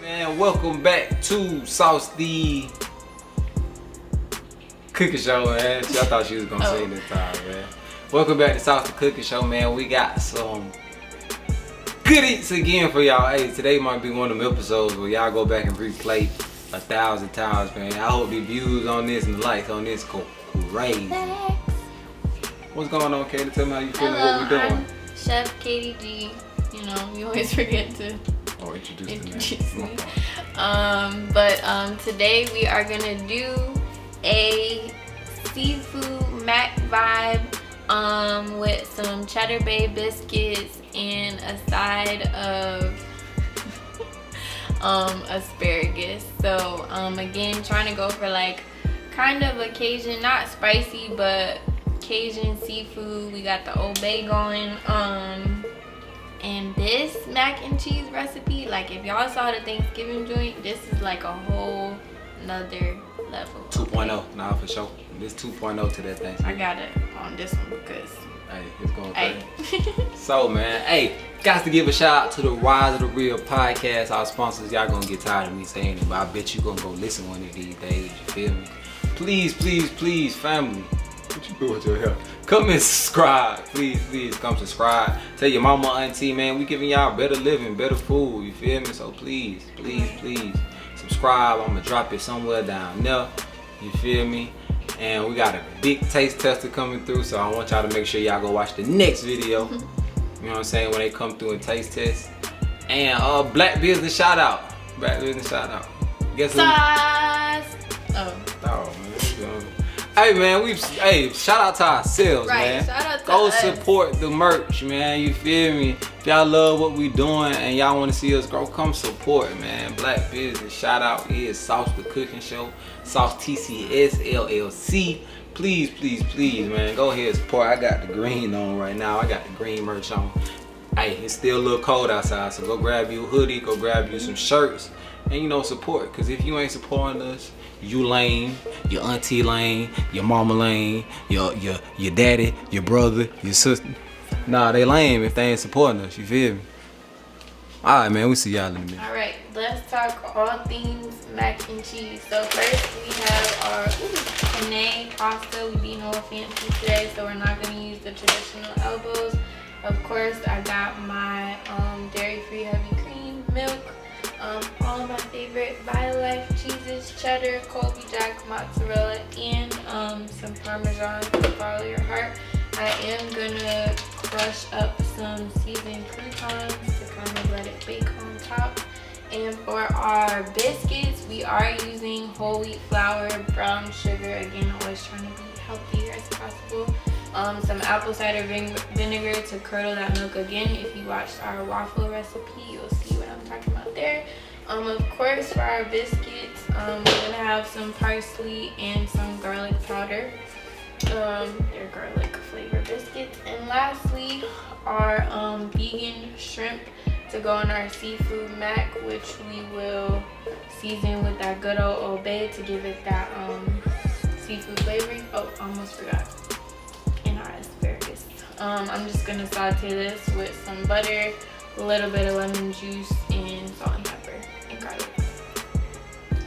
Man, welcome back to Sauce the Cooking Show, man. I thought she was gonna say this time, man. Welcome back to Sauce the Cooking Show, man. We got some good eats again for y'all. Hey, today might be one of them episodes where y'all go back and replay 1,000 times, man. I hope the views on this and the likes on this go crazy. What's going on, Katie? Tell me how you feeling. Hello, what we doing. I'm Chef Katie G. You know, you always forget to introduce me. Today we are gonna do a seafood mac vibe with some Cheddar Bay biscuits and a side of asparagus. So again, trying to go for like kind of a Cajun, not spicy, but Cajun seafood. We got the Old Bay going. And this mac and cheese recipe, like if y'all saw the Thanksgiving joint, this is like a whole nother level. 2.0, nah, for sure. This 2.0 to that thing. I got it on this one because hey, it's going crazy. So man, hey, got to give a shout out to the Rise of the Real podcast. Our sponsors, y'all gonna get tired of me saying it, but I bet you gonna go listen one of these days. You feel me? Please, please, please, family. What you do with your hair? Come and subscribe. Please, please come subscribe. Tell your mama, auntie, man, we giving y'all better living, better food. You feel me? So please, please, please subscribe. I'm gonna drop it somewhere down there. You feel me? And we got a big taste tester coming through, so I want y'all to make sure y'all go watch the next video. You know what I'm saying? When they come through and taste test. And Black Business shout out. Black Business shout out. Guess who? Oh man. Hey man, shout out to ourselves, man. Shout out to Go us. support the merch, man. You feel me? If y'all love what we doing and y'all want to see us grow, come support, man. Black Business shout out is Sauce the Cooking Show, Sauce TCS LLC. Please, please, please, man. Go ahead and support. I got the green on right now. I got the green merch on. Hey, it's still a little cold outside, so go grab you a hoodie, go grab you some shirts, and you know, support. Cause if you ain't supporting us, you lame, your auntie lame, your mama lame, your daddy, your brother, your sister. Nah, they lame if they ain't supporting us, you feel me? Alright man, we'll see y'all in a minute. Alright, let's talk all things mac and cheese. So first we have our penne pasta. We being all fancy today, so we're not gonna use the traditional elbows. Of course, I got my dairy-free heavy cream, milk, all of my favorite BioLife cheeses, cheddar, Colby Jack, mozzarella, and some Parmesan to follow your heart. I am gonna crush up some seasoned croutons to kind of let it bake on top. And for our biscuits, we are using whole wheat flour, brown sugar. Again, always trying to be healthy as possible. Some apple cider vinegar to curdle that milk. Again, if you watched our waffle recipe, you'll see what I'm talking about there. Of course, for our biscuits, we're gonna have some parsley and some garlic powder. They're garlic flavored biscuits. And lastly, our vegan shrimp to go on our seafood mac, which we will season with that good old Bay to give it that seafood flavoring. Oh, almost forgot. And our asparagus. I'm just gonna saute this with some butter, a little bit of lemon juice, and salt and pepper and garlic.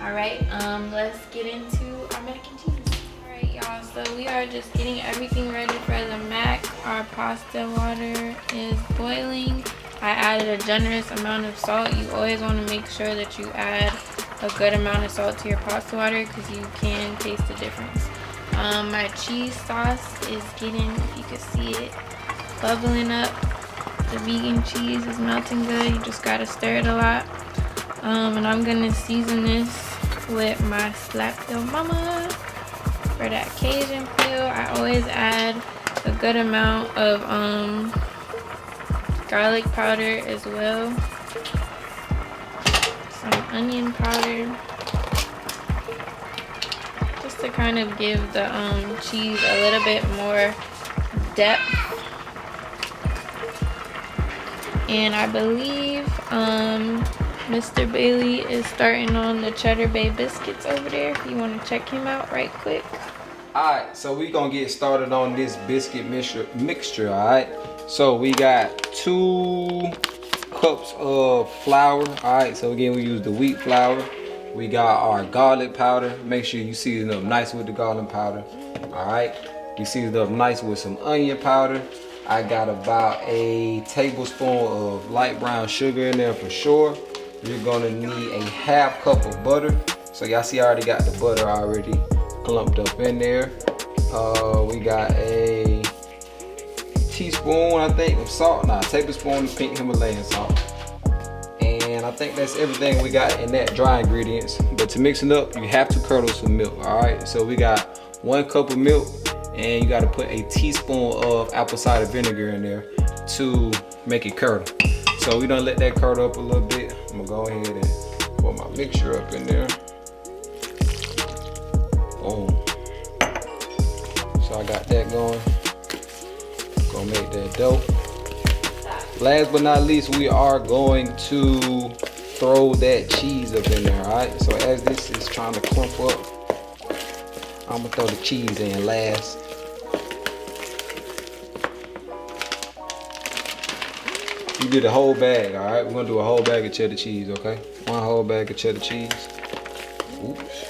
Alright, let's get into our mac and cheese. Alright y'all, so we are just getting everything ready for the mac. Our pasta water is boiling. I added a generous amount of salt. You always want to make sure that you add a good amount of salt to your pasta water because you can taste the difference. My cheese sauce is getting, if you can see it, bubbling up. The vegan cheese is melting good. You just gotta stir it a lot. And I'm gonna season this with my Slap Yo Mama for that Cajun feel. I always add a good amount of garlic powder as well. Some onion powder. Just to kind of give the cheese a little bit more depth. And I believe Mr. Bailey is starting on the Cheddar Bay biscuits over there. If you want to check him out right quick. Alright, so we gonna get started on this biscuit mixture, alright? So we got 2 cups of flour. Alright, so again we use the wheat flour. We got our garlic powder. Make sure you season up nice with the garlic powder. Alright, we season up nice with some onion powder. I got about a tablespoon of light brown sugar in there for sure. You're gonna need a half cup of butter. So y'all see I already got the butter already clumped up in there. We got a teaspoon, I think, of salt. Nah, tablespoon of pink Himalayan salt. And I think that's everything we got in that dry ingredients. But to mix it up, you have to curdle some milk. Alright, so we got 1 cup of milk. And you got to put a teaspoon of apple cider vinegar in there to make it curdle. So we done let that curdle up a little bit. I'm gonna go ahead and put my mixture up in there. Boom. So I got that going. Gonna make that dough. Last but not least, we are going to throw that cheese up in there. All right. So as this is trying to clump up, I'm gonna throw the cheese in last. You did a whole bag, all right? We're gonna do a whole bag of cheddar cheese, okay? 1 whole bag of cheddar cheese. Oops.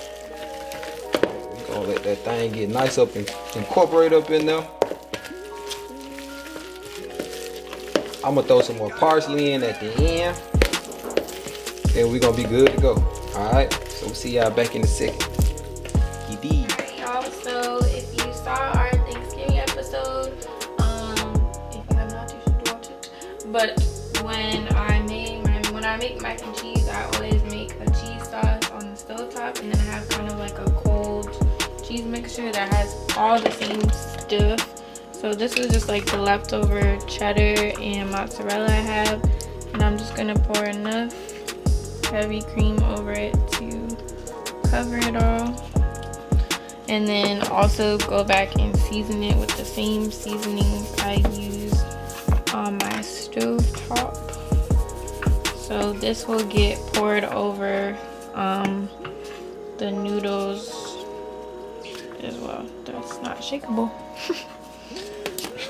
We're gonna let that thing get nice up and incorporate up in there. I'm gonna throw some more parsley in at the end. Then we're gonna be good to go, all right? So we'll see y'all back in a second. Alright, y'all, so if you saw our Thanksgiving episode, if you have not, you should watch it. But when I make mac and cheese, I always make a cheese sauce on the stovetop, and then I have kind of like a cold cheese mixture that has all the same stuff. So this is just like the leftover cheddar and mozzarella I have, and I'm just gonna pour enough heavy cream over it to cover it all. And then also go back and season it with the same seasonings I used on my stove top. So this will get poured over the noodles as well. That's not shakeable.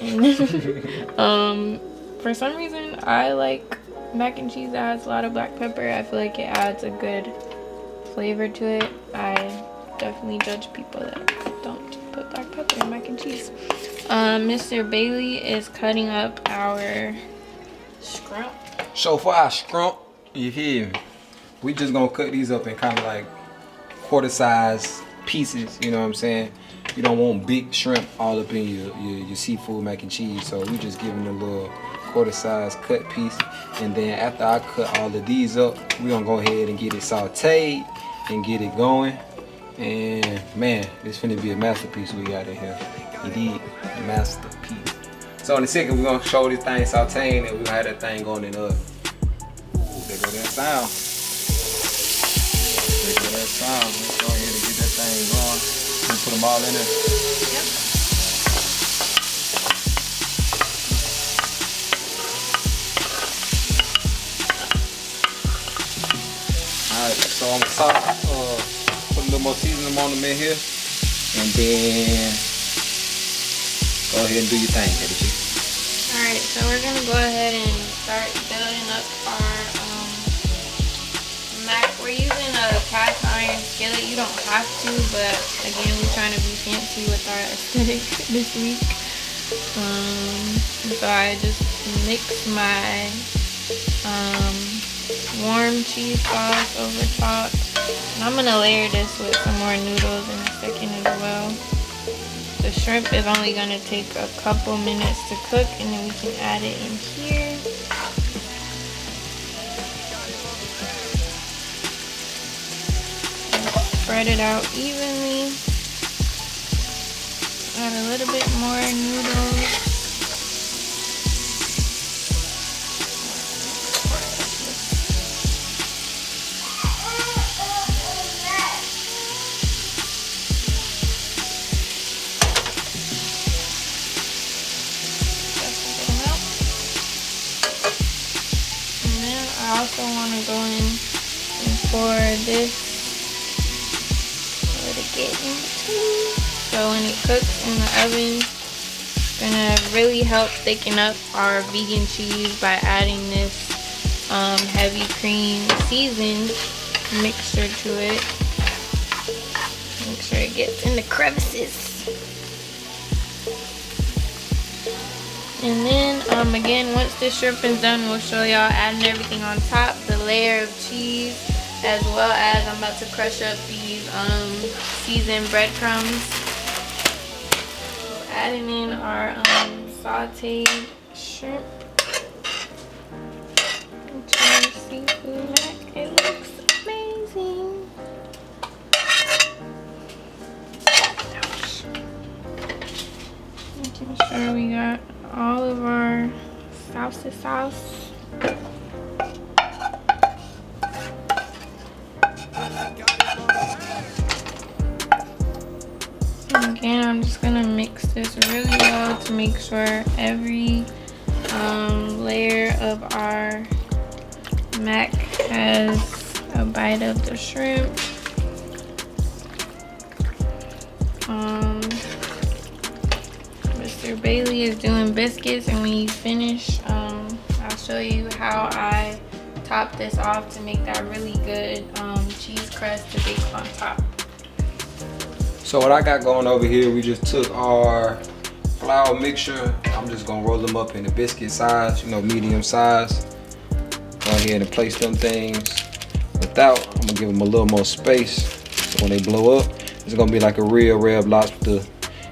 And then, for some reason, I like mac and cheese that has a lot of black pepper. I feel like it adds a good flavor to it. I definitely judge people that don't put black pepper in mac and cheese. Mr. Bailey is cutting up our scrump. So for our scrump, you hear me? We just gonna cut these up in kind of like quarter size pieces, you know what I'm saying? You don't want big shrimp all up in your seafood mac and cheese, so we just giving a little quarter size cut piece. And then after I cut all of these up, we're gonna go ahead and get it sauteed and get it going. And man, this finna be a masterpiece we got in here. Indeed, a masterpiece. So in a second, we're gonna show this thing sauteing, and we're gonna have that thing going in the oven. Ooh, there go that sound. There go that sound. Let's go ahead and get that thing going. We put them all in there. Yep. Alright, so I'm gonna put a little more seasoning on them in here, and then go ahead and do your thing, Eddie G. Alright, so we're gonna go ahead and start building up our mac. We're using a cast iron skillet. You don't have to, but again, we're trying to be fancy with our aesthetic this week. So I just mix my warm cheese sauce over top. And I'm gonna layer this with some more noodles in a second as well. The shrimp is only gonna take a couple minutes to cook, and then we can add it in here. Spread it out evenly. Add a little bit more noodles. I also want to go in and pour this, let it get in between. So when it cooks in the oven, it's gonna really help thicken up our vegan cheese by adding this heavy cream seasoned mixture to it. Make sure it gets in the crevices. And then again, once the shrimp is done, we'll show y'all adding everything on top, the layer of cheese, as well as I'm about to crush up these seasoned breadcrumbs. Adding in our sauteed shrimp. Seafood mac. It looks amazing. Ouch. Making sure we got all of our salsa sauce. Again, I'm just gonna mix this really well to make sure every layer of our mac has a bite of the shrimp. Mr. Bailey is doing biscuits, and when you finish, I'll show you how I top this off to make that really good cheese crust to bake on top. So what I got going over here, we just took our flour mixture. I'm just gonna roll them up in the biscuit size, you know, medium size. Go ahead and place them things without. I'm gonna give them a little more space so when they blow up, it's gonna be like a real Red Lobster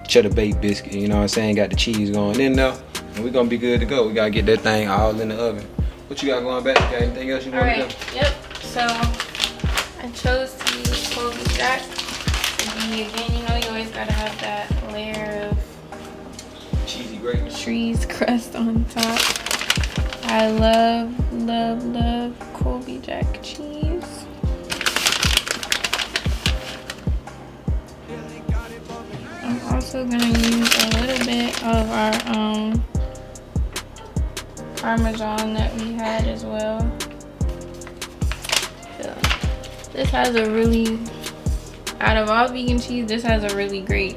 cheddar baked biscuit. You know what I'm saying? Got the cheese going in there, and we're gonna be good to go. We gotta get that thing all in the oven. What you got going back? You got anything else you want to do? Yep. So I chose to use Colby Jack. Again, you know, you always gotta have that layer of cheesy greatness, cheese crust on top. I love, love, love Colby Jack cheese. I'm also gonna use a little bit of our Parmesan that we had as well. So this has a really, out of all vegan cheese, this has a really great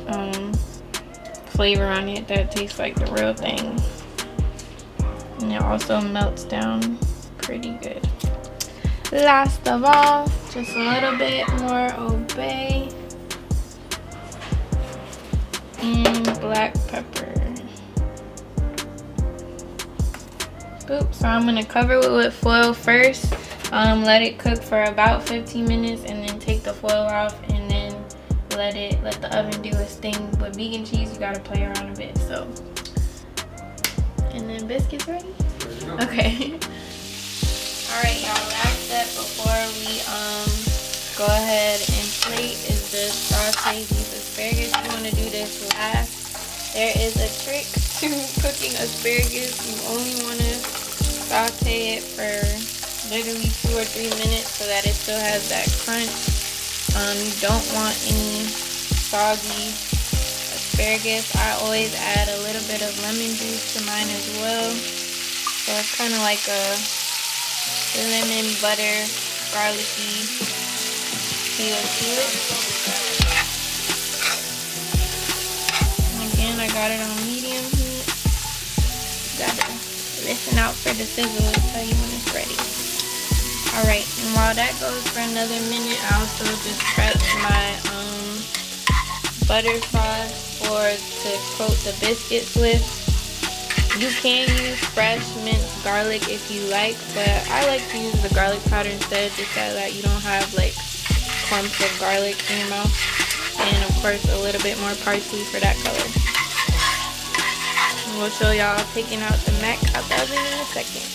flavor on it that tastes like the real thing. And it also melts down pretty good. Last of all, just a little bit more Obey and black pepper. Oops, so I'm gonna cover it with foil first. Let it cook for about 15 minutes and then take the foil off and then let the oven do its thing. With vegan cheese, you gotta play around a bit. So, and then biscuits ready? Okay. Alright, y'all, last step before we go ahead and plate is to saute these asparagus. You wanna do this last. There is a trick to cooking asparagus. You only wanna saute it for literally 2 or 3 minutes so that it still has that crunch. You don't want any soggy asparagus. I always add a little bit of lemon juice to mine as well. So it's kind of like a lemon butter garlicky feel to it. And again, I got it on medium heat. Gotta listen out for the sizzle to tell you when it's ready. Alright, and while that goes for another minute, I also just prep my butter sauce to coat the biscuits with. You can use fresh minced garlic if you like, but I like to use the garlic powder instead, just so that you don't have like clumps of garlic in your mouth. And of course a little bit more parsley for that color. And we'll show y'all taking out the mac out the oven in a second.